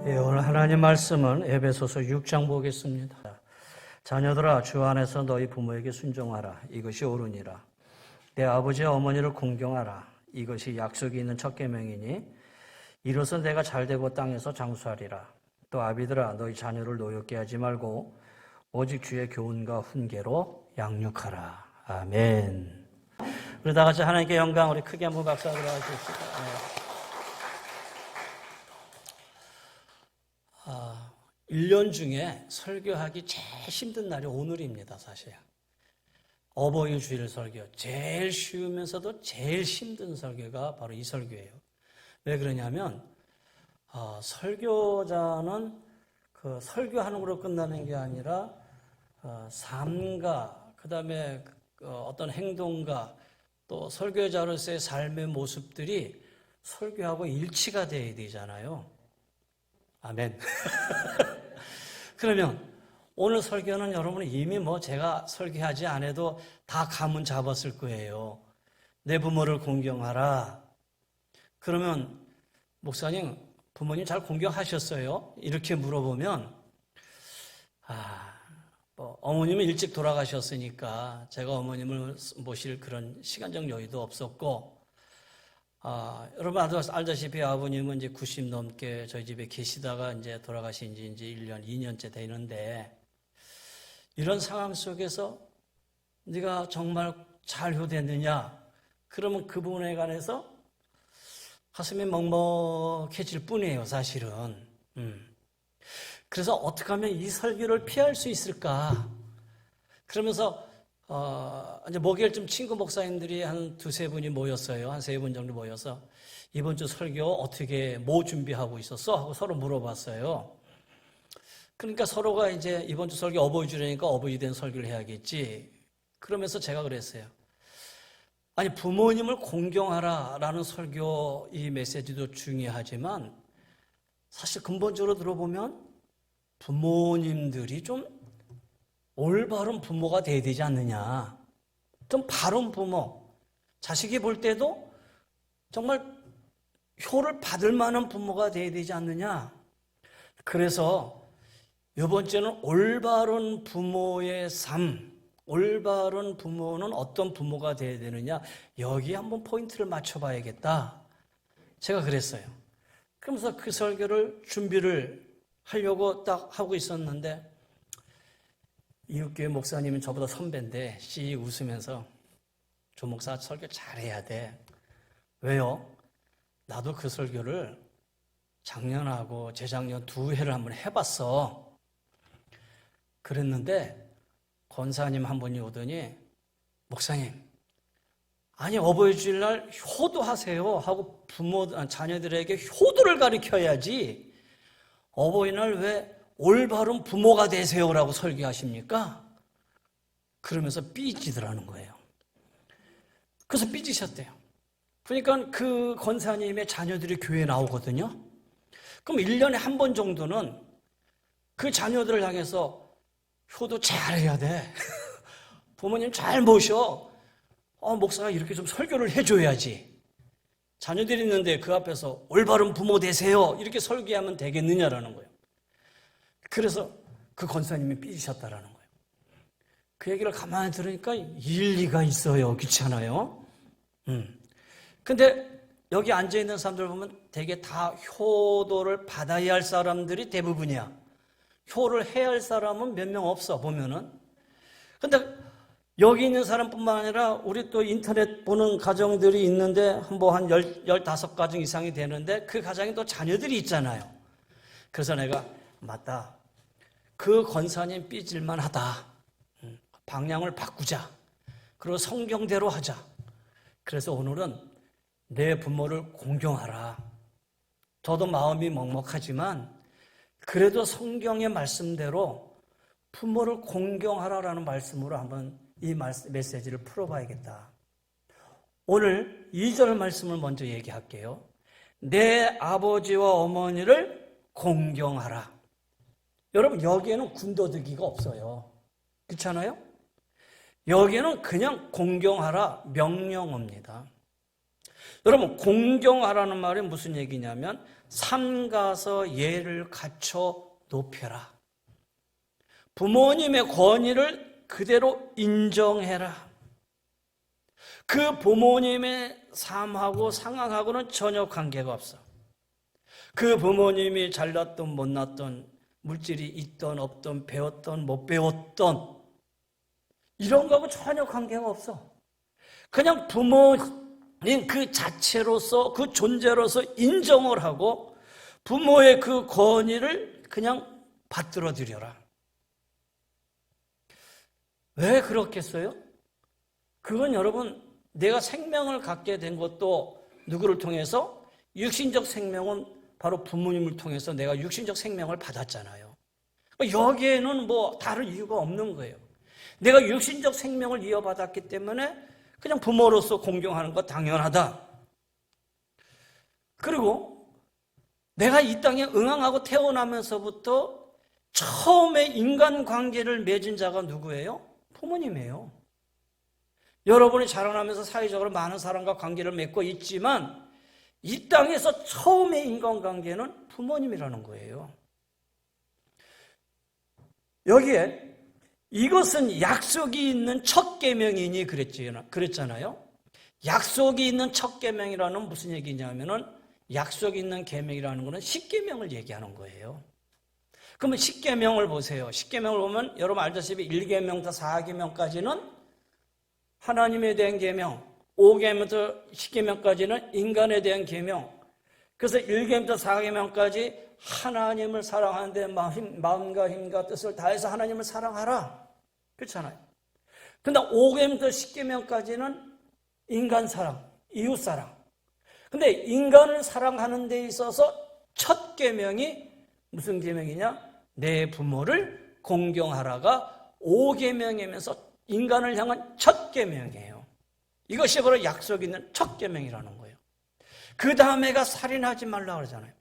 오늘 하나님 말씀은 에베소서 6장 보겠습니다. 자녀들아, 주 안에서 너희 부모에게 순종하라. 이것이 옳으니라. 내 아버지와 어머니를 공경하라. 이것이 약속이 있는 첫 계명이니 이로써 내가 잘되고 땅에서 장수하리라. 또 아비들아, 너희 자녀를 노엽게 하지 말고 오직 주의 교훈과 훈계로 양육하라. 아멘. 우리 다 같이 하나님께 영광, 우리 크게 한번 박수 들어가십시다. 1년 중에 설교하기 제일 힘든 날이 오늘입니다, 사실. 어버이 주일 설교. 제일 쉬우면서도 제일 힘든 설교가 바로 이 설교예요. 왜 그러냐면, 설교자는 그 설교하는 걸로 끝나는 게 아니라, 삶과, 그 다음에 어떤 행동과 또 설교자로서의 삶의 모습들이 설교하고 일치가 돼야 되잖아요. 아멘. 그러면 오늘 설교는 여러분은 이미 제가 설교하지 않아도 다 감은 잡았을 거예요. 내 부모를 공경하라. 그러면 목사님, 부모님 잘 공경하셨어요? 이렇게 물어보면 어머님은 일찍 돌아가셨으니까 제가 어머님을 모실 그런 시간적 여유도 없었고 여러분 알다시피 아버님은 이제 90 넘게 저희 집에 계시다가 이제 돌아가신 지 이제 1년, 2년째 되는데 이런 상황 속에서 네가 정말 잘 효됐느냐? 그러면 그 부분에 관해서 가슴이 먹먹해질 뿐이에요, 사실은. 그래서 어떻게 하면 이 설교를 피할 수 있을까? 그러면서 이제 목요일쯤 친구 목사님들이 한 두세 분이 모였어요. 한 세 분 정도 모여서 이번 주 설교 어떻게 뭐 준비하고 있었어? 하고 서로 물어봤어요. 그러니까 서로가 이제 이번 주 설교 어버이 주라니까 어버이 된 설교를 해야겠지. 그러면서 제가 그랬어요. 아니, 부모님을 공경하라라는 설교 이 메시지도 중요하지만 사실 근본적으로 들어보면 부모님들이 좀 올바른 부모가 돼야 되지 않느냐. 좀 바른 부모. 자식이 볼 때도 정말 효를 받을 만한 부모가 돼야 되지 않느냐. 그래서 이번 주는 올바른 부모의 삶, 올바른 부모는 어떤 부모가 돼야 되느냐. 여기 한번 포인트를 맞춰봐야겠다. 제가 그랬어요. 그러면서 그 설교를 준비를 하려고 딱 하고 있었는데 이웃교회 목사님은 저보다 선배인데 씩 웃으면서 조 목사 설교 잘해야 돼. 왜요? 나도 그 설교를 작년하고 재작년 2회를 한번 해봤어. 그랬는데 권사님 한 분이 오더니 목사님, 아니 어버이 주일날 효도하세요 하고 자녀들에게 효도를 가르쳐야지 어버이날 왜 올바른 부모가 되세요라고 설교하십니까? 그러면서 삐지더라는 거예요. 그래서 삐지셨대요. 그러니까 그 권사님의 자녀들이 교회에 나오거든요. 그럼 1년에 한 번 정도는 그 자녀들을 향해서 효도 잘해야 돼. 부모님 잘 모셔. 목사가 이렇게 좀 설교를 해줘야지. 자녀들이 있는데 그 앞에서 올바른 부모 되세요. 이렇게 설교하면 되겠느냐라는 거예요. 그래서 그 권사님이 삐지셨다라는 거예요. 그 얘기를 가만히 들으니까 일리가 있어요. 그렇지 않아요? 근데 여기 앉아있는 사람들 보면 되게 다 효도를 받아야 할 사람들이 대부분이야. 효를 해야 할 사람은 몇 명 없어, 보면은. 근데 여기 있는 사람뿐만 아니라 우리 또 인터넷 보는 가정들이 있는데 한 15가정 이상이 되는데 그 가정에 또 자녀들이 있잖아요. 그래서 내가 맞다. 그 권사님 삐질만 하다. 방향을 바꾸자. 그리고 성경대로 하자. 그래서 오늘은 내 부모를 공경하라. 저도 마음이 먹먹하지만 그래도 성경의 말씀대로 부모를 공경하라라는 말씀으로 한번 이 메시지를 풀어봐야겠다. 오늘 2절 말씀을 먼저 얘기할게요. 내 아버지와 어머니를 공경하라. 여러분, 여기에는 군더더기가 없어요. 그렇잖아요? 여기에는 그냥 공경하라 명령어입니다. 여러분, 공경하라는 말이 무슨 얘기냐면 삼가서 예를 갖춰 높여라. 부모님의 권위를 그대로 인정해라. 그 부모님의 삶하고 상황하고는 전혀 관계가 없어. 그 부모님이 잘났던 못났던, 물질이 있던 없던, 배웠던 못 배웠던, 이런 거하고 전혀 관계가 없어. 그냥 부모님 그 자체로서, 그 존재로서 인정을 하고 부모의 그 권위를 그냥 받들어 드려라. 왜 그렇겠어요? 그건 여러분, 내가 생명을 갖게 된 것도 누구를 통해서? 육신적 생명은 바로 부모님을 통해서 내가 육신적 생명을 받았잖아요. 여기에는 뭐 다른 이유가 없는 거예요. 내가 육신적 생명을 이어받았기 때문에 그냥 부모로서 공경하는 거 당연하다. 그리고 내가 이 땅에 응항하고 태어나면서부터 처음에 인간관계를 맺은 자가 누구예요? 부모님이에요. 여러분이 자라나면서 사회적으로 많은 사람과 관계를 맺고 있지만 이 땅에서 처음의 인간관계는 부모님이라는 거예요. 여기에 이것은 약속이 있는 첫 계명이니 그랬잖아요. 약속이 있는 첫 계명이라는 무슨 얘기냐면은 약속이 있는 계명이라는 것은 십계명을 얘기하는 거예요. 그러면 십계명을 보세요. 십계명을 보면 여러분 알다시피 1계명부터 4계명까지는 하나님에 대한 계명, 5계명부터 10계명까지는 인간에 대한 계명. 그래서 1계명부터 4계명까지 하나님을 사랑하는데 마음과 힘과 뜻을 다해서 하나님을 사랑하라. 그렇잖아요. 근데 5계명부터 10계명까지는 인간 사랑, 이웃 사랑. 근데 인간을 사랑하는 데 있어서 첫 계명이 무슨 계명이냐? 내 부모를 공경하라가 5계명이면서 인간을 향한 첫 계명이에요. 이것이 바로 약속 있는 첫 계명이라는 거예요. 그 다음에가 살인하지 말라 그러잖아요.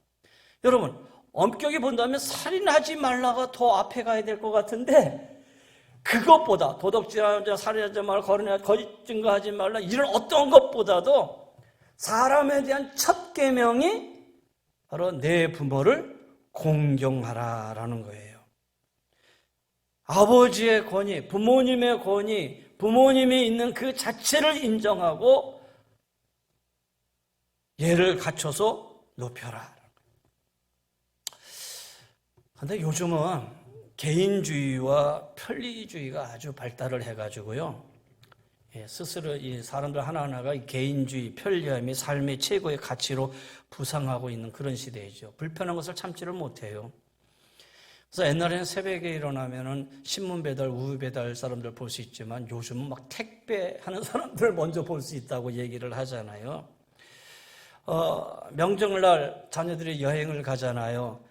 여러분, 엄격히 본다면 살인하지 말라가 더 앞에 가야 될 것 같은데 그것보다 도덕질하지 말라, 살인하지 말라, 거짓 증거하지 말라 이런 어떤 것보다도 사람에 대한 첫 계명이 바로 내 부모를 공경하라라는 거예요. 아버지의 권위, 부모님의 권위, 부모님이 있는 그 자체를 인정하고 예를 갖춰서 높여라. 그런데 요즘은 개인주의와 편리주의가 아주 발달을 해가지고요. 스스로 이 사람들 하나하나가 개인주의, 편리함이 삶의 최고의 가치로 부상하고 있는 그런 시대이죠. 불편한 것을 참지를 못해요. 그래서 옛날에는 새벽에 일어나면은 신문 배달, 우유 배달 사람들 볼 수 있지만 요즘은 막 택배하는 사람들 먼저 볼 수 있다고 얘기를 하잖아요. 명절날 자녀들이 여행을 가잖아요.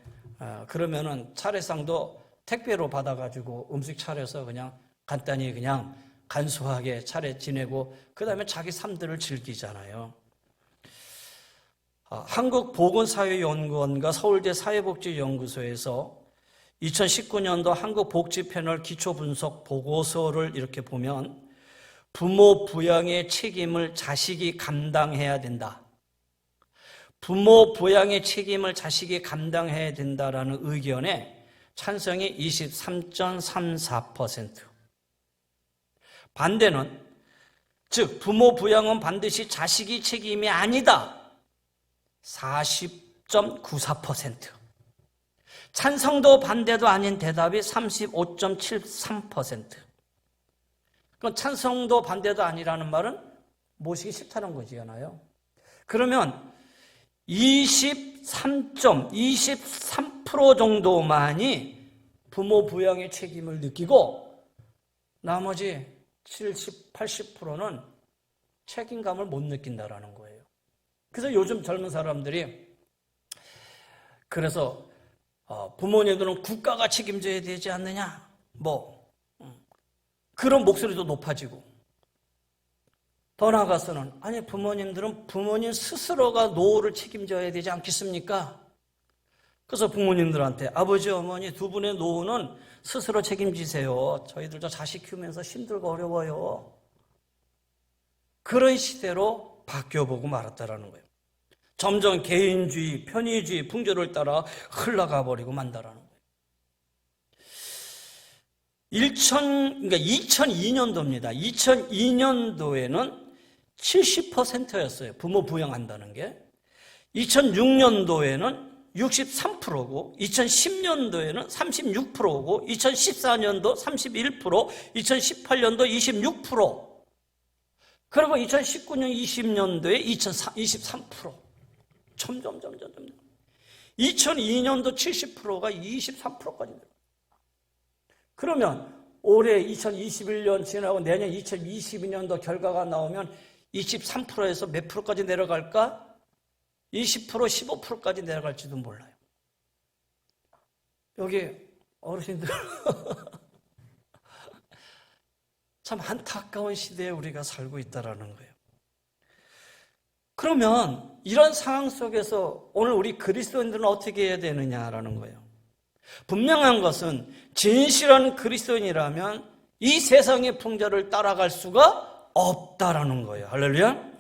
그러면은 차례상도 택배로 받아가지고 음식 차려서 그냥 간단히 그냥 간소하게 차례 지내고 그 다음에 자기 삶들을 즐기잖아요. 한국보건사회연구원과 서울대 사회복지연구소에서 2019년도 한국복지패널 기초분석 보고서를 이렇게 보면 부모 부양의 책임을 자식이 감당해야 된다. 부모 부양의 책임을 자식이 감당해야 된다라는 의견에 찬성이 23.34%. 반대는 즉 부모 부양은 반드시 자식이 책임이 아니다. 40.94%. 찬성도 반대도 아닌 대답이 35.73%. 그럼 찬성도 반대도 아니라는 말은 모시기 싫다는 거잖아요. 그러면 23% 정도만이 부모 부양의 책임을 느끼고 나머지 70, 80%는 책임감을 못 느낀다라는 거예요. 그래서 요즘 젊은 사람들이 그래서 부모님들은 국가가 책임져야 되지 않느냐 그런 목소리도 높아지고 더 나아가서는 아니 부모님들은 부모님 스스로가 노후를 책임져야 되지 않겠습니까? 그래서 부모님들한테 아버지 어머니 두 분의 노후는 스스로 책임지세요. 저희들도 자식 키우면서 힘들고 어려워요. 그런 시대로 바뀌어보고 말았다라는 거예요. 점점 개인주의, 편의주의, 풍조를 따라 흘러가 버리고 만다라는 거예요. 2002년도입니다. 2002년도에는 70%였어요. 부모 부양한다는 게. 2006년도에는 63%고 2010년도에는 36%고 2014년도 31%, 2018년도 26%, 그리고 2019년 20년도에 23%. 점점 2002년도 70%가 23%까지 돼요. 그러면 올해 2021년 지나고 내년 2022년도 결과가 나오면 23%에서 몇 프로까지 내려갈까? 20%, 15%까지 내려갈지도 몰라요. 여기 어르신들 참 안타까운 시대에 우리가 살고 있다라는 거예요. 그러면 이런 상황 속에서 오늘 우리 그리스도인들은 어떻게 해야 되느냐라는 거예요. 분명한 것은 진실한 그리스도인이라면 이 세상의 풍조를 따라갈 수가 없다라는 거예요. 할렐루야.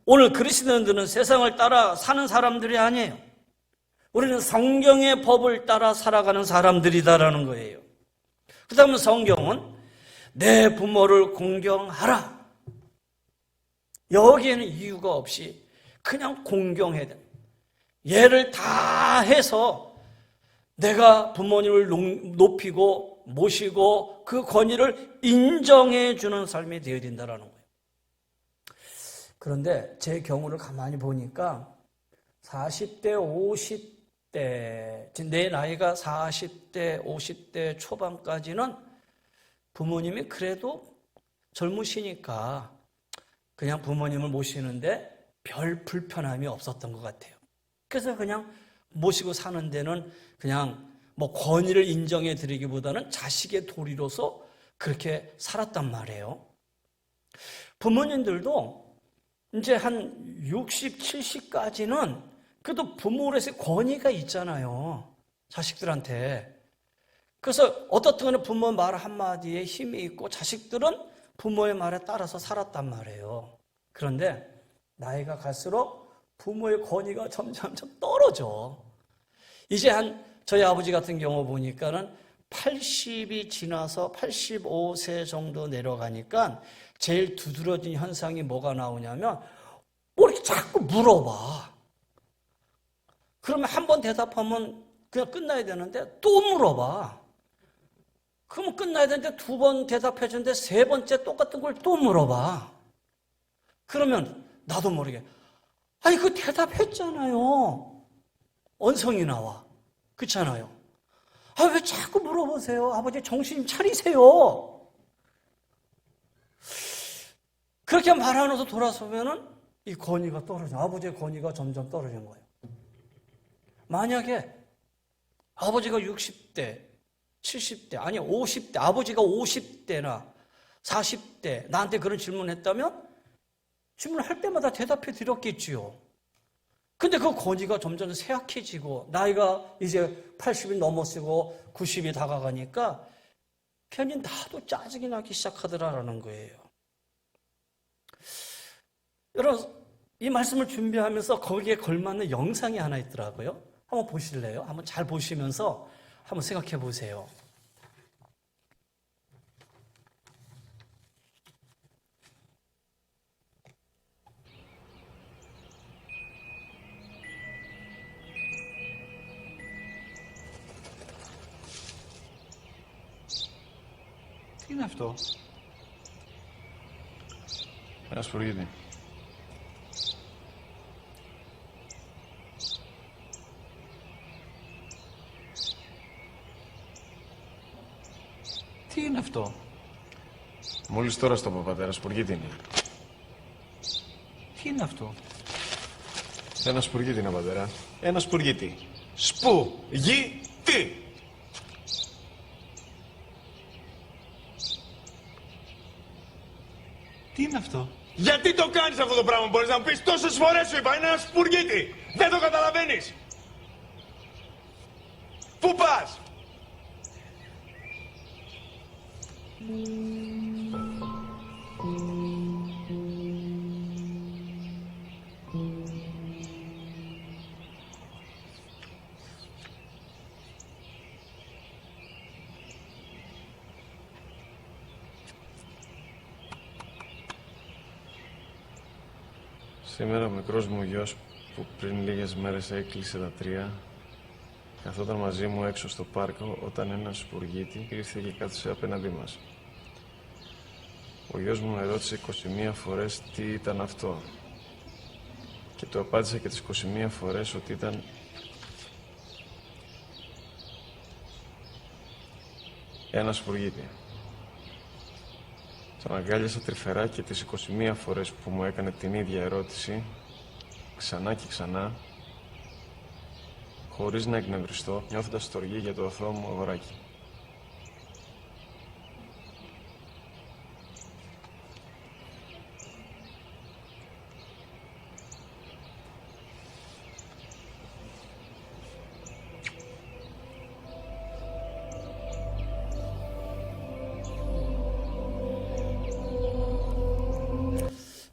오늘 그리스도인들은 세상을 따라 사는 사람들이 아니에요. 우리는 성경의 법을 따라 살아가는 사람들이다라는 거예요. 그 다음에 성경은 내 부모를 공경하라. 여기에는 이유가 없이 그냥 공경해야 돼. 예를 다 해서 내가 부모님을 높이고 모시고 그 권위를 인정해 주는 삶이 되어야 된다는 거예요. 그런데 제 경우를 가만히 보니까 40대, 50대, 내 나이가 40대, 50대 초반까지는 부모님이 그래도 젊으시니까 그냥 부모님을 모시는데 별 불편함이 없었던 것 같아요. 그래서 그냥 모시고 사는 데는 그냥 뭐 권위를 인정해 드리기보다는 자식의 도리로서 그렇게 살았단 말이에요. 부모님들도 이제 한 60, 70까지는 그래도 부모로서의 권위가 있잖아요. 자식들한테. 그래서 어떻든 간에 부모 말 한마디에 힘이 있고 자식들은 부모의 말에 따라서 살았단 말이에요. 그런데 나이가 갈수록 부모의 권위가 점점 떨어져. 이제 저희 아버지 같은 경우 보니까는 80이 지나서 85세 정도 내려가니까 제일 두드러진 현상이 뭐가 나오냐면 뭐 이렇게 자꾸 물어봐. 그러면 한 번 대답하면 그냥 끝나야 되는데 또 물어봐. 그러면 끝나야 되는데 두 번 대답해 주는데 세 번째 똑같은 걸 또 물어봐. 그러면 나도 모르게 아니 그 대답했잖아요. 언성이 나와. 그렇잖아요. 아, 왜 자꾸 물어보세요? 아버지 정신 차리세요. 그렇게 말하면서 돌아서면은 이 권위가 떨어져. 아버지의 권위가 점점 떨어지는 거예요. 만약에 아버지가 60대, 70대, 아니 50대, 아버지가 50대나 40대 나한테 그런 질문을 했다면 질문을 할 때마다 대답해 드렸겠지요. 근데 그 권위가 점점 쇠약해지고 나이가 이제 80이 넘어서고 90이 다가가니까 괜히 나도 짜증이 나기 시작하더라라는 거예요. 여러분 이 말씀을 준비하면서 거기에 걸맞는 영상이 하나 있더라고요. 한번 보실래요? 한번 잘 보시면서 한번 생각해 보세요. Τι είναι αυτό? Ένα σπουργίτι. Τι είναι αυτό? Μόλις τώρα στο είπα, πατέρα, σπουργίτι είναι. Τι είναι αυτό? Ένα σπουργίτι είναι, πατέρα. Ένα σπουργίτι. Σπου-γι-τι! Τι είναι αυτό? Γιατί το κάνεις αυτό το πράγμα, μπορείς να μου πεις? Τόσες φορές σου είπα, είναι ένα σπουργίτι. Δεν το καταλαβαίνεις. Πού πας? Σήμερα ο μικρός μου γιος που πριν λίγες μέρες έκλεισε τα 3 καθόταν μαζί μου έξω στο πάρκο όταν ένας σπουργίτη ήρθε και κάθισε απέναντί μας. Ο γιος μου με ρώτησε 21 φορές τι ήταν αυτό και του απάντησα και τις 21 φορές ότι ήταν ένα σπουργίτη. Τον αγκάλιασα τρυφερά και τις 21 φορές που μου έκανε την ίδια ερώτηση, ξανά και ξανά, χωρίς να εκνευριστώ, νιώθοντας στοργή για το αθώο μου αγοράκι.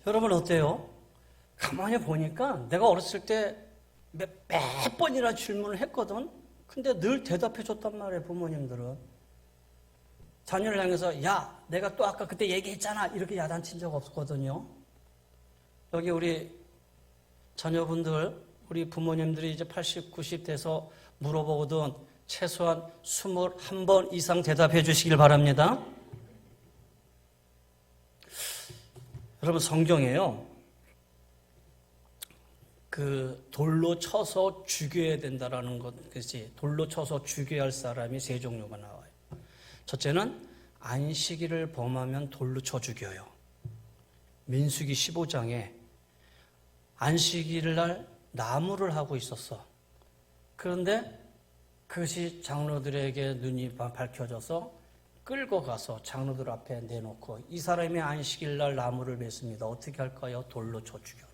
여러분 어때요? 가만히 보니까 내가 어렸을 때 몇 번이나 질문을 했거든. 근데 늘 대답해 줬단 말이에요, 부모님들은. 자녀를 향해서 야, 내가 또 아까 그때 얘기했잖아. 이렇게 야단친 적 없거든요. 여기 우리 자녀분들, 우리 부모님들이 이제 80, 90 돼서 물어보거든 최소한 21번 이상 대답해 주시길 바랍니다. 여러분 성경에요. 그 돌로 쳐서 죽여야 된다라는 것이 돌로 쳐서 죽여야 할 사람이 세 종류가 나와요. 첫째는 안식일을 범하면 돌로 쳐 죽여요. 민수기 15장에 안식일 날 나무를 하고 있었어. 그런데 그것이 장로들에게 눈이 밝혀져서 끌고 가서 장로들 앞에 내놓고 이 사람이 안식일 날 나무를 맸습니다. 어떻게 할까요? 돌로 쳐 죽여라.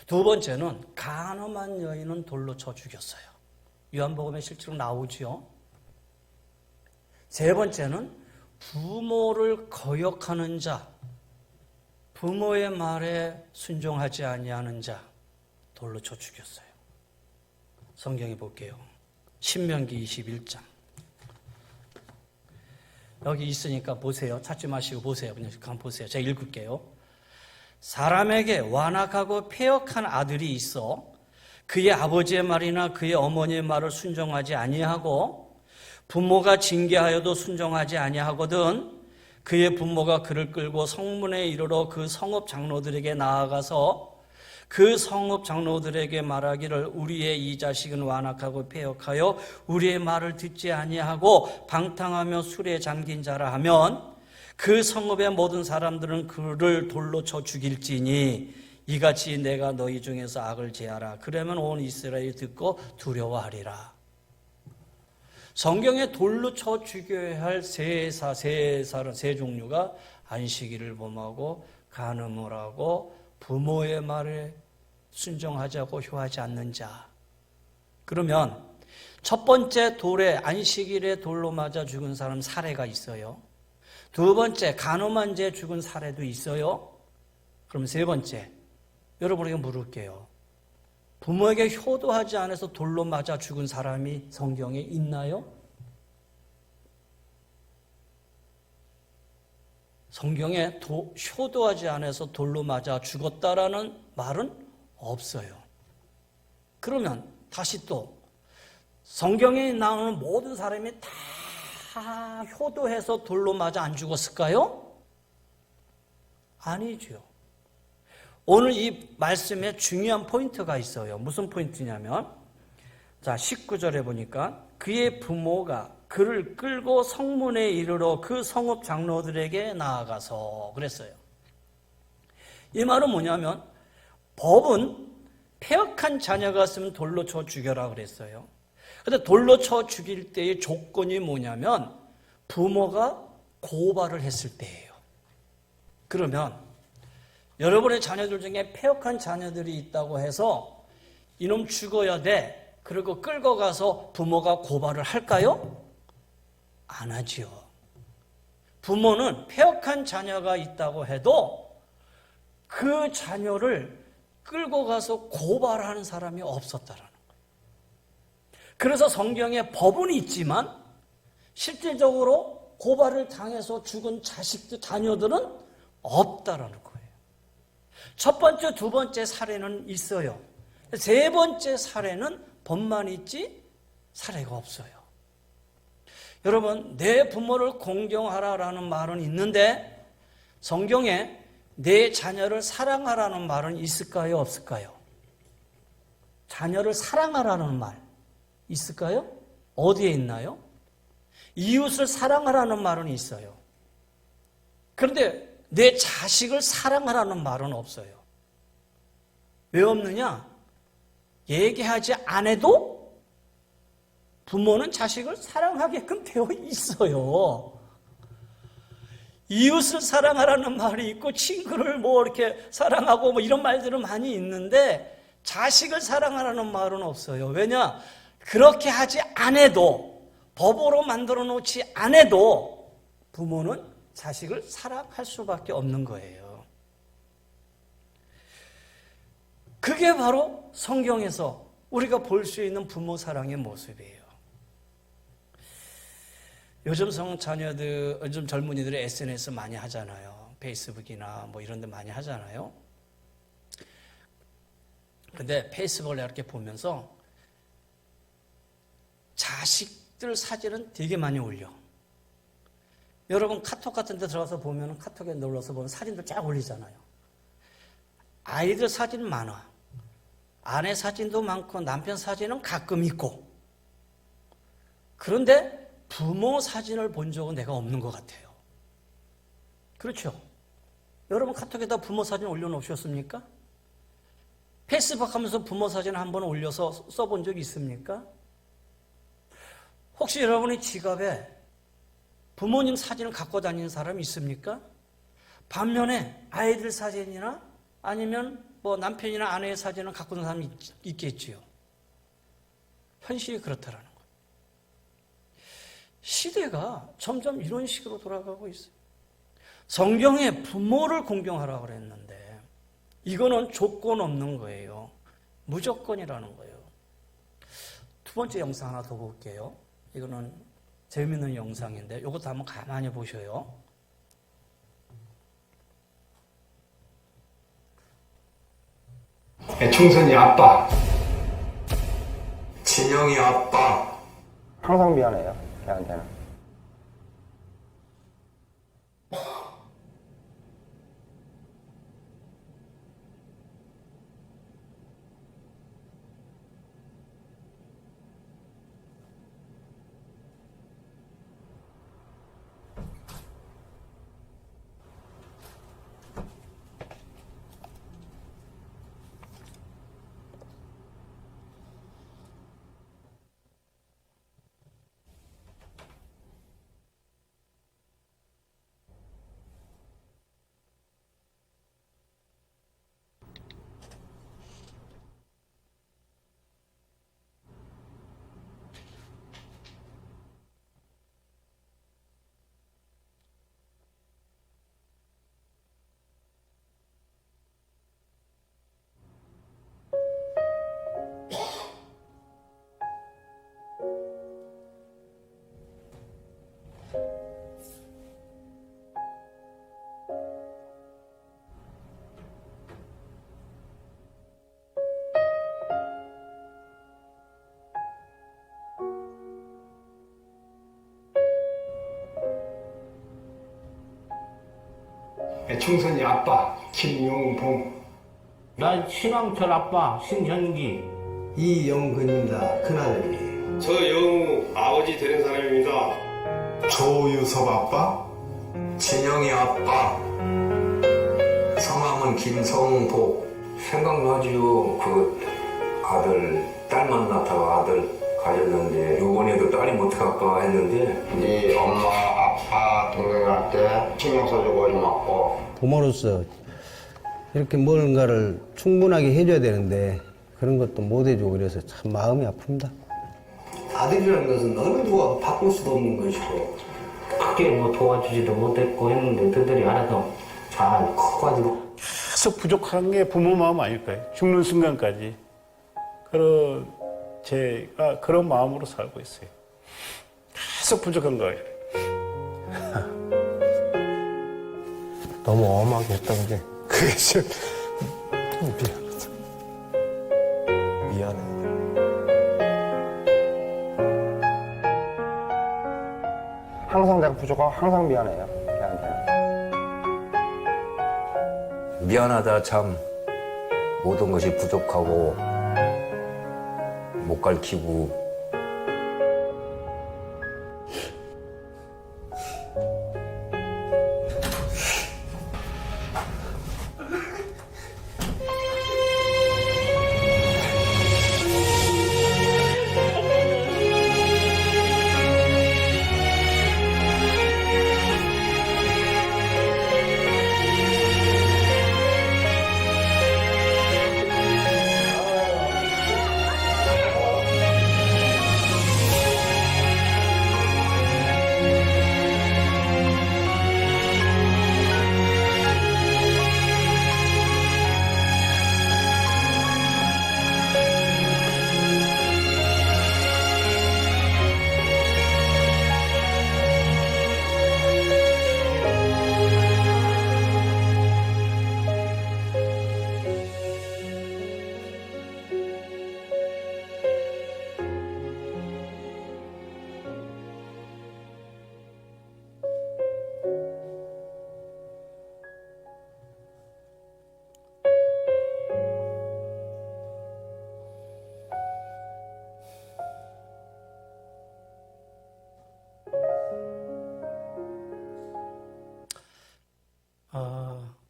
두 번째는 간음한 여인은 돌로 쳐 죽였어요. 요한복음에 실제로 나오지요. 세 번째는 부모를 거역하는 자, 부모의 말에 순종하지 아니하는 자, 돌로 쳐 죽였어요. 성경에 볼게요. 신명기 21장. 여기 있으니까 보세요. 찾지 마시고 보세요. 그냥 한번 보세요. 제가 읽을게요. 사람에게 완악하고 패역한 아들이 있어 그의 아버지의 말이나 그의 어머니의 말을 순종하지 아니하고 부모가 징계하여도 순종하지 아니하거든 그의 부모가 그를 끌고 성문에 이르러 그 성읍 장로들에게 나아가서 그 성읍 장로들에게 말하기를 우리의 이 자식은 완악하고 패역하여 우리의 말을 듣지 아니하고 방탕하며 술에 잠긴 자라 하면 그 성읍의 모든 사람들은 그를 돌로 쳐 죽일지니 이같이 내가 너희 중에서 악을 제하라. 그러면 온 이스라엘이 듣고 두려워하리라. 성경에 돌로 쳐 죽여야 할 세 종류가 안식일을 범하고 간음을 하고 부모의 말에 순종하자고 효하지 않는 자. 그러면 첫 번째 돌에 안식일에 돌로 맞아 죽은 사람 사례가 있어요. 두 번째 간음한 죄 죽은 사례도 있어요. 그럼 세 번째 여러분에게 물을게요. 부모에게 효도하지 않아서 돌로 맞아 죽은 사람이 성경에 있나요? 성경에 효도하지 않아서 돌로 맞아 죽었다라는 말은 없어요. 그러면 다시 또 성경에 나오는 모든 사람이 다 효도해서 돌로 맞아 안 죽었을까요? 아니죠. 오늘 이 말씀에 중요한 포인트가 있어요. 무슨 포인트냐면 자 19절에 보니까 그의 부모가 그를 끌고 성문에 이르러 그 성읍 장로들에게 나아가서 그랬어요. 이 말은 뭐냐면 법은 패역한 자녀가 있으면 돌로 쳐 죽여라 그랬어요. 근데 돌로 쳐 죽일 때의 조건이 뭐냐면 부모가 고발을 했을 때예요. 그러면 여러분의 자녀들 중에 패역한 자녀들이 있다고 해서 이놈 죽어야 돼. 그리고 끌고 가서 부모가 고발을 할까요? 안 하지요. 부모는 패역한 자녀가 있다고 해도 그 자녀를 끌고 가서 고발하는 사람이 없었다라는 거예요. 그래서 성경에 법은 있지만 실질적으로 고발을 당해서 죽은 자녀들은 없다라는 거예요. 첫 번째, 두 번째 사례는 있어요. 세 번째 사례는 법만 있지 사례가 없어요. 여러분, 내 부모를 공경하라라는 말은 있는데 성경에 내 자녀를 사랑하라는 말은 있을까요? 없을까요? 자녀를 사랑하라는 말 있을까요? 어디에 있나요? 이웃을 사랑하라는 말은 있어요. 그런데 내 자식을 사랑하라는 말은 없어요. 왜 없느냐? 얘기하지 않아도 부모는 자식을 사랑하게끔 되어 있어요. 이웃을 사랑하라는 말이 있고 친구를 뭐 이렇게 사랑하고 뭐 이런 말들은 많이 있는데 자식을 사랑하라는 말은 없어요. 왜냐? 그렇게 하지 않아도 법으로 만들어 놓지 않아도 부모는 자식을 사랑할 수밖에 없는 거예요. 그게 바로 성경에서 우리가 볼 수 있는 부모 사랑의 모습이에요. 요즘 자녀들, 요즘 젊은이들이 SNS 많이 하잖아요. 페이스북이나 뭐 이런 데 많이 하잖아요. 근데 페이스북을 이렇게 보면서 자식들 사진은 되게 많이 올려. 여러분 카톡 같은 데 들어가서 보면 카톡에 눌러서 보면 사진들 쫙 올리잖아요. 아이들 사진 많아. 아내 사진도 많고 남편 사진은 가끔 있고. 그런데 부모 사진을 본 적은 내가 없는 것 같아요. 그렇죠? 여러분 카톡에다 부모 사진 올려놓으셨습니까? 페이스북 하면서 부모 사진 한번 올려서 써본 적 있습니까? 혹시 여러분의 지갑에 부모님 사진을 갖고 다니는 사람이 있습니까? 반면에 아이들 사진이나 아니면 뭐 남편이나 아내의 사진을 갖고 있는 사람이 있겠지요. 현실이 그렇다라는 거예요. 시대가 점점 이런 식으로 돌아가고 있어요. 성경에 부모를 공경하라고 그랬는데 이거는 조건 없는 거예요. 무조건이라는 거예요. 두 번째 영상 하나 더 볼게요. 이거는 재미있는 영상인데 이것도 한번 가만히 보셔요. 충선이 아빠, 진영이 아빠. 항상 미안해요, 걔한테는. 충선이 아빠, 김용봉, 난 신왕철 아빠 신현기. 이영근입니다. 큰아들이. 저 영우 아버지 되는 사람입니다. 조유섭 아빠. 진영이 아빠. 성함은 김성복. 생각나지요. 그 아들, 딸 만났다가 아들 가졌는데 요번에도 딸이 못해 아빠 했는데 네 엄마 아빠 동생한테 신경 써주고 이맞고. 부모로서 이렇게 뭔가를 충분하게 해줘야 되는데 그런 것도 못 해주고 그래서 참 마음이 아픕니다. 아들이라는 것은 어느 누가 바꿀 수도 없는 것이고 크게 뭐 도와주지도 못했고 했는데 너희들이 알아서 잘 커가지고. 계속 부족한 게 부모 마음 아닐까요? 죽는 순간까지. 제가 그런 마음으로 살고 있어요. 계속 부족한 거예요. 너무 엄하게 했던 게 그게 좀 미안해. 항상 내가 부족하고 항상 미안해요. 걔한테는. 미안하다 참 모든 것이 부족하고 못 가르치고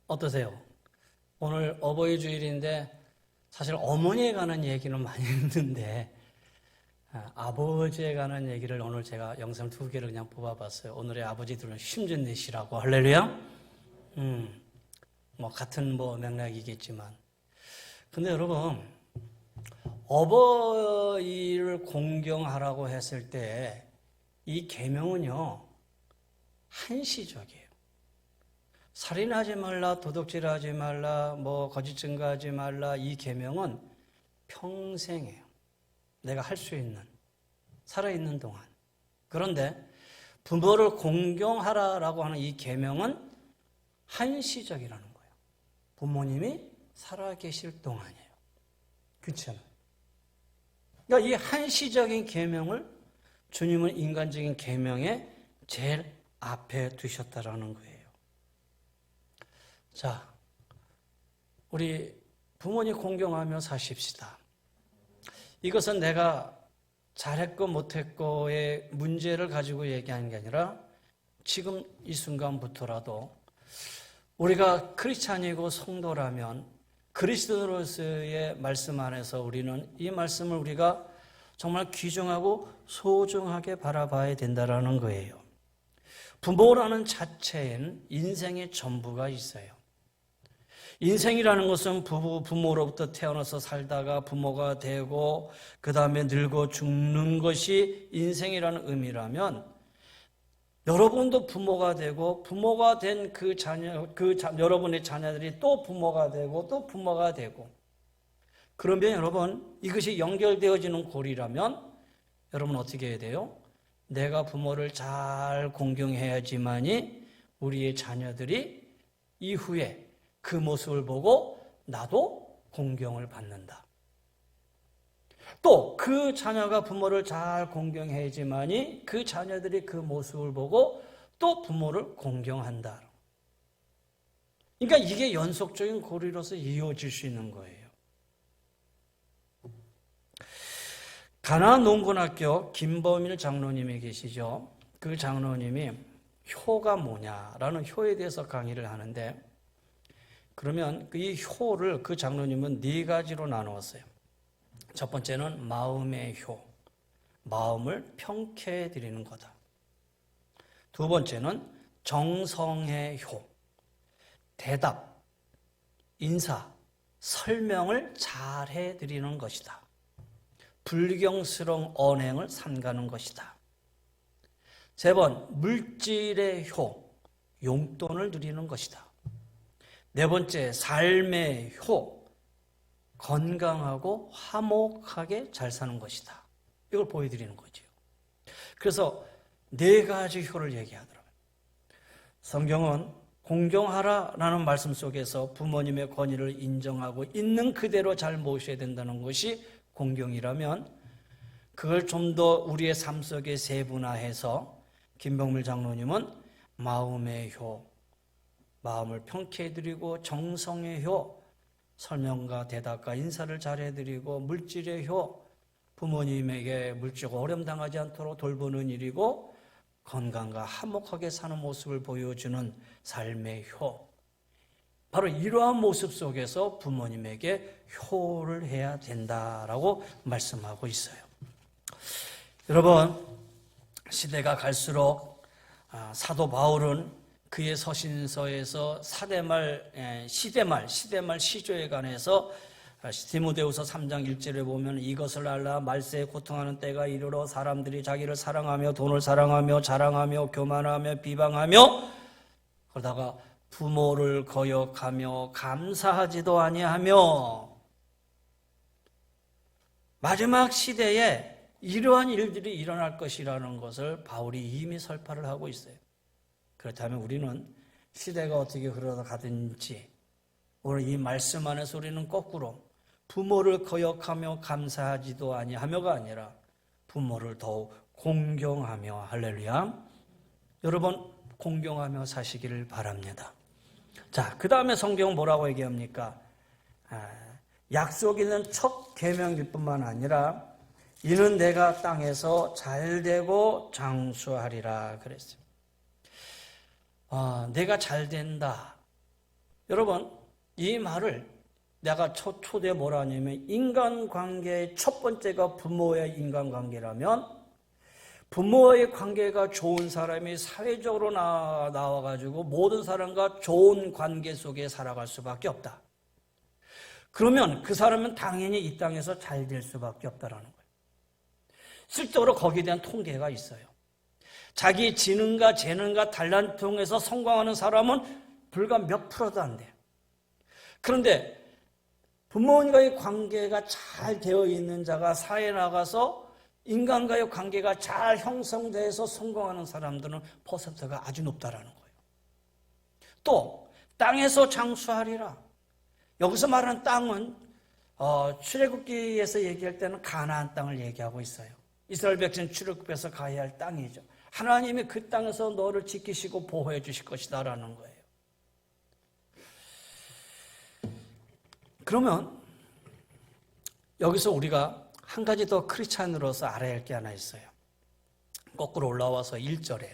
어떠세요? 오늘 어버이 주일인데 사실 어머니에 관한 얘기는 많이 했는데 아버지에 관한 얘기를 오늘 제가 영상 2개를 그냥 뽑아봤어요. 오늘의 아버지들은 힘준내시라고 할렐루야. 뭐 같은 맥락이겠지만, 근데 여러분 어버이를 공경하라고 했을 때 이 계명은요 한시적이에요. 살인하지 말라, 도둑질하지 말라, 거짓 증거하지 말라, 이 계명은 평생이에요. 내가 할 수 있는, 살아있는 동안. 그런데 부모를 공경하라라고 하는 이 계명은 한시적이라는 거예요. 부모님이 살아계실 동안이에요. 그렇잖아요. 그러니까 이 한시적인 계명을 주님은 인간적인 계명의 제일 앞에 두셨다라는 거예요. 자, 우리 부모님 공경하며 사십시다. 이것은 내가 잘했고 못했고의 문제를 가지고 얘기하는 게 아니라 지금 이 순간부터라도 우리가 크리스찬이고 성도라면 그리스도로서의 말씀 안에서 우리는 이 말씀을 우리가 정말 귀중하고 소중하게 바라봐야 된다는 거예요. 부모라는 자체엔 인생의 전부가 있어요. 인생이라는 것은 부모로부터 태어나서 살다가 부모가 되고 그 다음에 늙어 죽는 것이 인생이라는 의미라면 여러분도 부모가 되고 부모가 된 여러분의 자녀들이 또 부모가 되고 또 부모가 되고 그러면 여러분 이것이 연결되어지는 고리라면 여러분 어떻게 해야 돼요? 내가 부모를 잘 공경해야지만이 우리의 자녀들이 이후에 그 모습을 보고 나도 공경을 받는다. 또 그 자녀가 부모를 잘 공경해야지만이 그 자녀들이 그 모습을 보고 또 부모를 공경한다. 그러니까 이게 연속적인 고리로서 이어질 수 있는 거예요. 가나안 농군학교 김범일 장로님이 계시죠. 그 장로님이 효가 뭐냐라는 효에 대해서 강의를 하는데 그러면 이 효를 그 장로님은 4가지로 나누었어요. 첫 번째는 마음의 효, 마음을 평쾌해 드리는 거다. 두 번째는 정성의 효, 대답, 인사, 설명을 잘해 드리는 것이다. 불경스러운 언행을 삼가는 것이다. 세 번, 물질의 효, 용돈을 드리는 것이다. 네 번째, 삶의 효, 건강하고 화목하게 잘 사는 것이다. 이걸 보여드리는 거죠. 그래서 4가지 효를 얘기하더라고요. 성경은 공경하라라는 말씀 속에서 부모님의 권위를 인정하고 있는 그대로 잘 모셔야 된다는 것이 공경이라면 그걸 좀 더 우리의 삶 속에 세분화해서 김병밀 장로님은 마음의 효, 마음을 평쾌해드리고 정성의 효, 설명과 대답과 인사를 잘해드리고 물질의 효, 부모님에게 물질적으로 어려움 당하지 않도록 돌보는 일이고 건강과 화목하게 사는 모습을 보여주는 삶의 효. 바로 이러한 모습 속에서 부모님에게 효를 해야 된다라고 말씀하고 있어요. 여러분, 시대가 갈수록 사도 바울은 그의 서신서에서 시대말 시조에 관해서 디모데후서 3장 1절에 보면 이것을 알라 말세에 고통하는 때가 이르러 사람들이 자기를 사랑하며 돈을 사랑하며 자랑하며 교만하며 비방하며 그러다가 부모를 거역하며 감사하지도 아니하며 마지막 시대에 이러한 일들이 일어날 것이라는 것을 바울이 이미 설파를 하고 있어요. 그렇다면 우리는 시대가 어떻게 흘러가든지 오늘 이 말씀 안에서 우리는 거꾸로 부모를 거역하며 감사하지도 아니하며가 아니라 부모를 더욱 공경하며 할렐루야. 여러분 공경하며 사시기를 바랍니다. 자, 그 다음에 성경은 뭐라고 얘기합니까? 약속 있는 첫 계명일 뿐만 아니라 이는 내가 땅에서 잘되고 장수하리라 그랬어요. 내가 잘된다. 여러분 이 말을 내가 초대 뭐라 하냐면 인간관계의 첫 번째가 부모의 인간관계라면 부모의 관계가 좋은 사람이 사회적으로 나와가지고 모든 사람과 좋은 관계 속에 살아갈 수밖에 없다. 그러면 그 사람은 당연히 이 땅에서 잘 될 수밖에 없다라는 거예요. 실제로 거기에 대한 통계가 있어요. 자기 지능과 재능과 달란트 통해서 성공하는 사람은 불과 몇 프로도 안 돼요. 그런데 부모님과의 관계가 잘 되어 있는 자가 사회에 나가서 인간과의 관계가 잘 형성돼서 성공하는 사람들은 퍼센트가 아주 높다라는 거예요. 또 땅에서 장수하리라. 여기서 말하는 땅은 출애굽기에서 얘기할 때는 가나안 땅을 얘기하고 있어요. 이스라엘 백성 출애굽해서 가야 할 땅이죠. 하나님이 그 땅에서 너를 지키시고 보호해 주실 것이다라는 거예요. 그러면 여기서 우리가 한 가지 더 크리스찬으로서 알아야 할 게 하나 있어요. 거꾸로 올라와서 1절에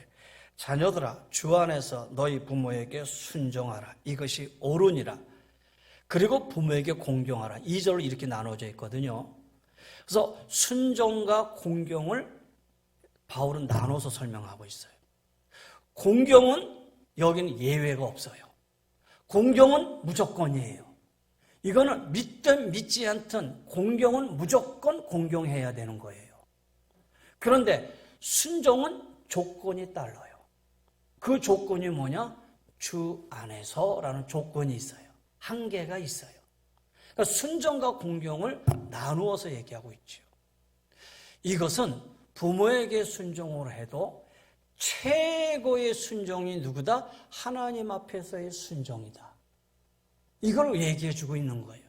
자녀들아 주 안에서 너희 부모에게 순종하라. 이것이 옳으니라. 그리고 부모에게 공경하라. 2절로 이렇게 나눠져 있거든요. 그래서 순종과 공경을 바울은 나눠서 설명하고 있어요. 공경은 여기는 예외가 없어요. 공경은 무조건이에요. 이거는 믿든 믿지 않든 공경은 무조건 공경해야 되는 거예요. 그런데 순종은 조건이 달라요. 그 조건이 뭐냐? 주 안에서라는 조건이 있어요. 한계가 있어요. 그러니까 순종과 공경을 나누어서 얘기하고 있죠. 이것은 부모에게 순종을 해도 최고의 순종이 누구다? 하나님 앞에서의 순종이다. 이걸 얘기해 주고 있는 거예요.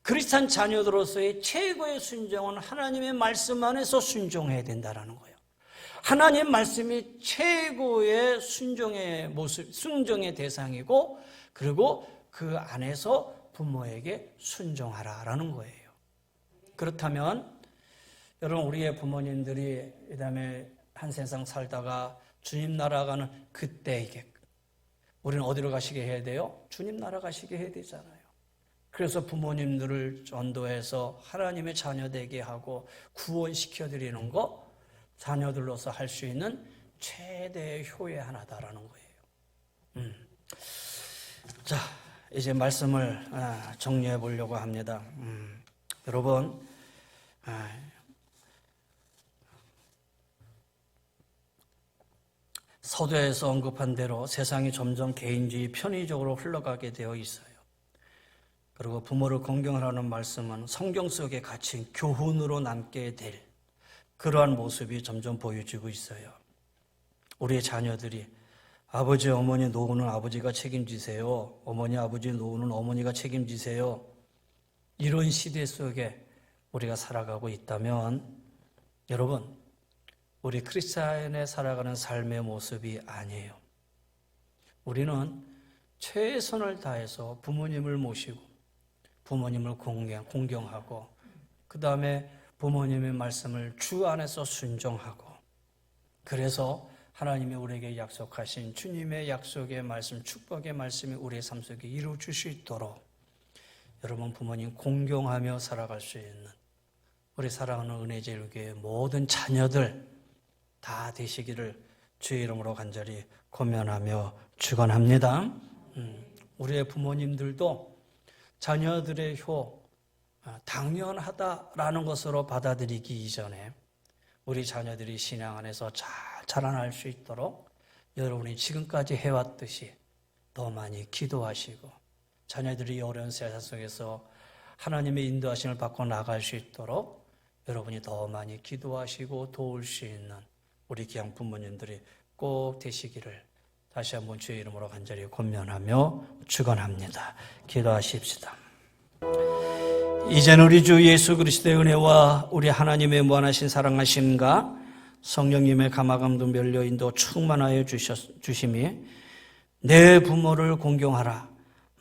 크리스찬 자녀들로서의 최고의 순종은 하나님의 말씀 안에서 순종해야 된다는 거예요. 하나님 말씀이 최고의 순종의 모습, 순종의 대상이고 그리고 그 안에서 부모에게 순종하라라는 거예요. 그렇다면 여러분 우리의 부모님들이 그다음에 한 세상 살다가 주님 나라 가는 그때 이게 우리는 어디로 가시게 해야 돼요? 주님 나라 가시게 해야 되잖아요. 그래서 부모님들을 전도해서 하나님의 자녀 되게 하고 구원시켜 드리는 거 자녀들로서 할 수 있는 최대의 효의 하나다라는 거예요. 자, 이제 말씀을 정리해 보려고 합니다. 여러분, 서두에서 언급한 대로 세상이 점점 개인주의 편의적으로 흘러가게 되어 있어요. 그리고 부모를 공경하라는 말씀은 성경 속에 갇힌 교훈으로 남게 될 그러한 모습이 점점 보여지고 있어요. 우리의 자녀들이 아버지, 어머니 노후는 아버지가 책임지세요. 어머니, 아버지 노후는 어머니가 책임지세요. 이런 시대 속에 우리가 살아가고 있다면 여러분, 우리 크리스찬에 살아가는 삶의 모습이 아니에요. 우리는 최선을 다해서 부모님을 모시고 부모님을 공경하고 그 다음에 부모님의 말씀을 주 안에서 순종하고 그래서 하나님이 우리에게 약속하신 주님의 약속의 말씀, 축복의 말씀이 우리의 삶 속에 이루어질 수 있도록 여러분 부모님 공경하며 살아갈 수 있는 우리 사랑하는 은혜제일교회 모든 자녀들 다 되시기를 주의 이름으로 간절히 권면하며 축원합니다. 우리의 부모님들도 자녀들의 효 당연하다라는 것으로 받아들이기 이전에 우리 자녀들이 신앙 안에서 잘 자라날 수 있도록 여러분이 지금까지 해왔듯이 더 많이 기도하시고 자녀들이 어려운 세상 속에서 하나님의 인도하심을 받고 나갈 수 있도록 여러분이 더 많이 기도하시고 도울 수 있는 우리 귀한 부모님들이 꼭 되시기를 다시 한번 주의 이름으로 간절히 권면하며 축원합니다. 기도하십시다. 이제는 우리 주 예수 그리스도의 은혜와 우리 하나님의 무한하신 사랑하심과 성령님의 감화감동 멸려 인도 충만하여 주심이 내 부모를 공경하라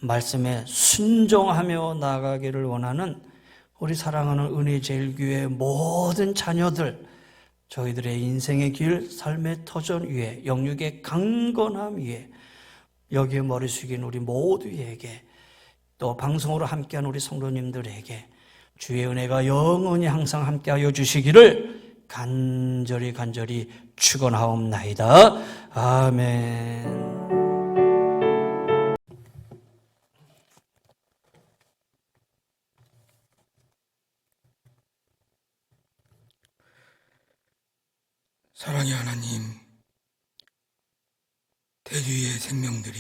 말씀에 순종하며 나아가기를 원하는 우리 사랑하는 은혜제일교회 모든 자녀들 저희들의 인생의 길, 삶의 터전 위에 영육의 강건함 위에 여기에 머리 숙인 우리 모두에게 또 방송으로 함께한 우리 성도님들에게 주의 은혜가 영원히 항상 함께하여 주시기를 간절히 축원하옵나이다. 아멘. 사랑의 하나님, 대주의 생명들이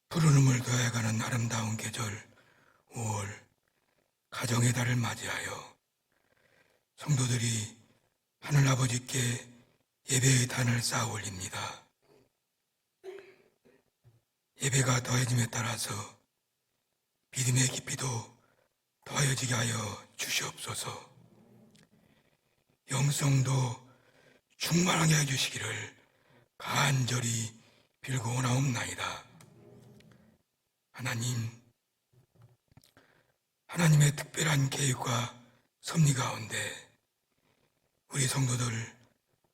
푸르름을 더해가는 아름다운 계절 5월 가정의 달을 맞이하여 성도들이 하늘아버지께 예배의 단을 쌓아 올립니다. 예배가 더해짐에 따라서 믿음의 깊이도 더해지게 하여 주시옵소서. 영성도 충만하게 해주시기를 간절히 빌고 나옵나이다. 하나님의 특별한 계획과 섭리 가운데 우리 성도들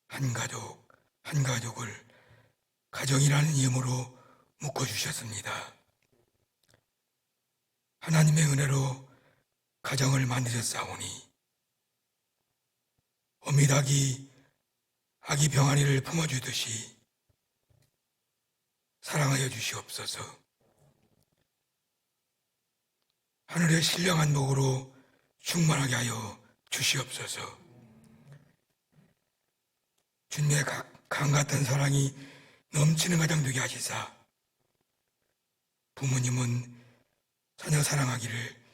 한 가족을 가정이라는 이름으로 묶어주셨습니다. 하나님의 은혜로 가정을 만드셨사오니 어미닭이 아기 병아리를 품어주듯이 사랑하여 주시옵소서. 하늘의 신령한 복으로 충만하게 하여 주시옵소서. 주님의 강 같은 사랑이 넘치는 가정 되게 하시사 부모님은 자녀 사랑하기를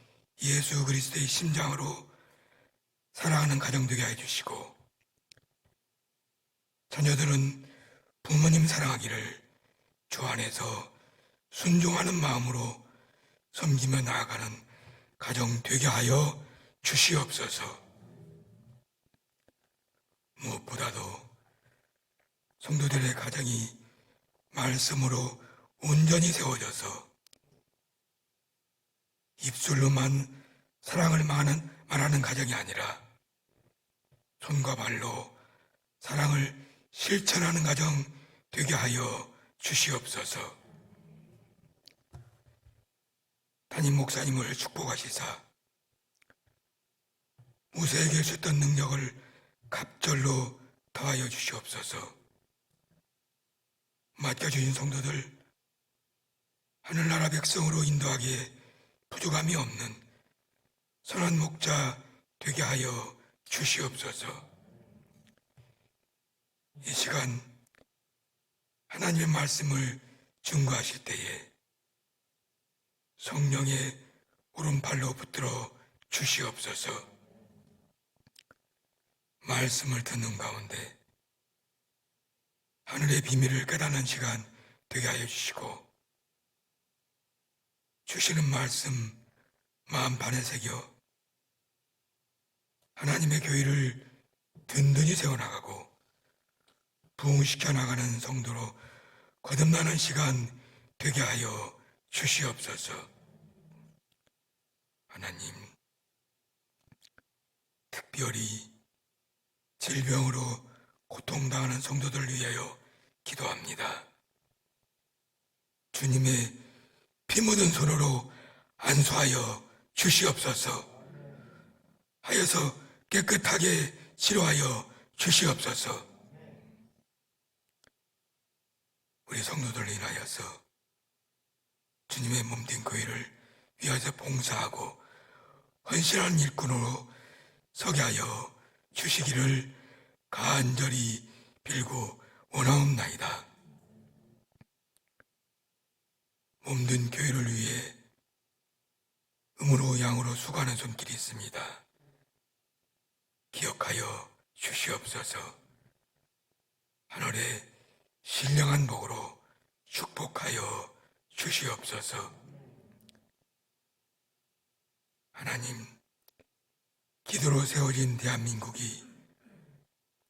예수 그리스도의 심장으로 사랑하는 가정 되게 해주시고 자녀들은 부모님 사랑하기를 주 안에서 순종하는 마음으로 섬기며 나아가는 가정 되게 하여 주시옵소서. 무엇보다도 성도들의 가정이 말씀으로 온전히 세워져서 입술로만 사랑을 말하는 가정이 아니라 손과 발로 사랑을 실천하는 가정 되게 하여 주시옵소서. 담임 목사님을 축복하시사 모세에게 주셨던 능력을 갑절로 더하여 주시옵소서. 맡겨주신 성도들 하늘나라 백성으로 인도하기에 부족함이 없는 선한 목자 되게 하여 주시옵소서. 이 시간 하나님의 말씀을 증거하실 때에 성령의 오른팔로 붙들어 주시옵소서. 말씀을 듣는 가운데 하늘의 비밀을 깨닫는 시간 되게 하여 주시고 주시는 말씀 마음 반에 새겨 하나님의 교회를 든든히 세워나가고 부흥시켜 나가는 성도로 거듭나는 시간 되게 하여 주시옵소서. 하나님, 특별히 질병으로 고통당하는 성도들을 위하여 기도합니다. 주님의 피 묻은 손으로 안수하여 주시옵소서. 하여서 깨끗하게 치료하여 주시옵소서. 우리 성도들을 인하여서 주님의 몸된 교회를 위하여 봉사하고 헌신한 일꾼으로 서게 하여 주시기를 간절히 빌고 원하옵나이다. 몸든 교회를 위해 음으로 양으로 수고하는 손길이 있습니다. 기억하여 주시옵소서. 하늘의 신령한 복으로 축복하여 주시옵소서. 하나님, 기도로 세워진 대한민국이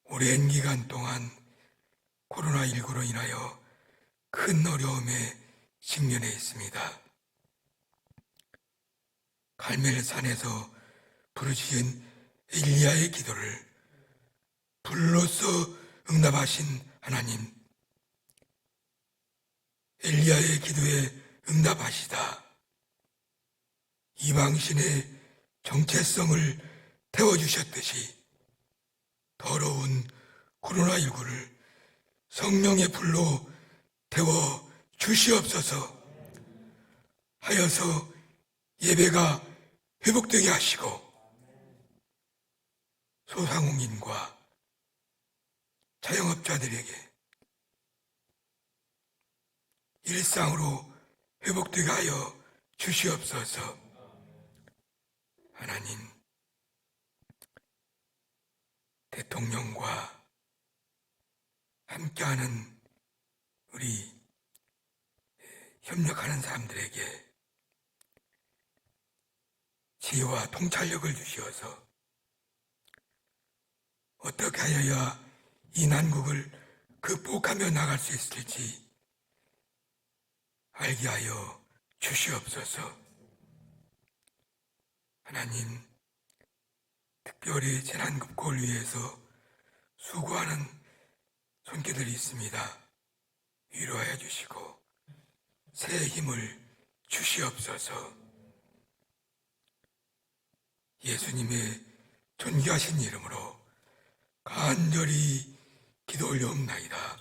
오랜 기간 동안 코로나19로 인하여 큰 어려움에 직면해 있습니다. 갈멜산에서 부르짖은 엘리야의 기도를 불로써 응답하신 하나님, 엘리야의 기도에 응답하시다. 이방신의 정체성을 태워주셨듯이 더러운 코로나19를 성령의 불로 태워 주시옵소서. 하여서 예배가 회복되게 하시고 소상공인과 자영업자들에게 일상으로 회복되게 하여 주시옵소서. 하나님, 대통령과 함께하는 우리 협력하는 사람들에게 지혜와 통찰력을 주시어서 어떻게 하여야 이 난국을 극복하며 나갈 수 있을지 알게 하여 주시옵소서. 하나님, 특별히 재난극복을 위해서 수고하는 손길들이 있습니다. 위로하여 주시고 새 힘을 주시옵소서. 예수님의 존귀하신 이름으로 간절히 기도 올려옵나이다.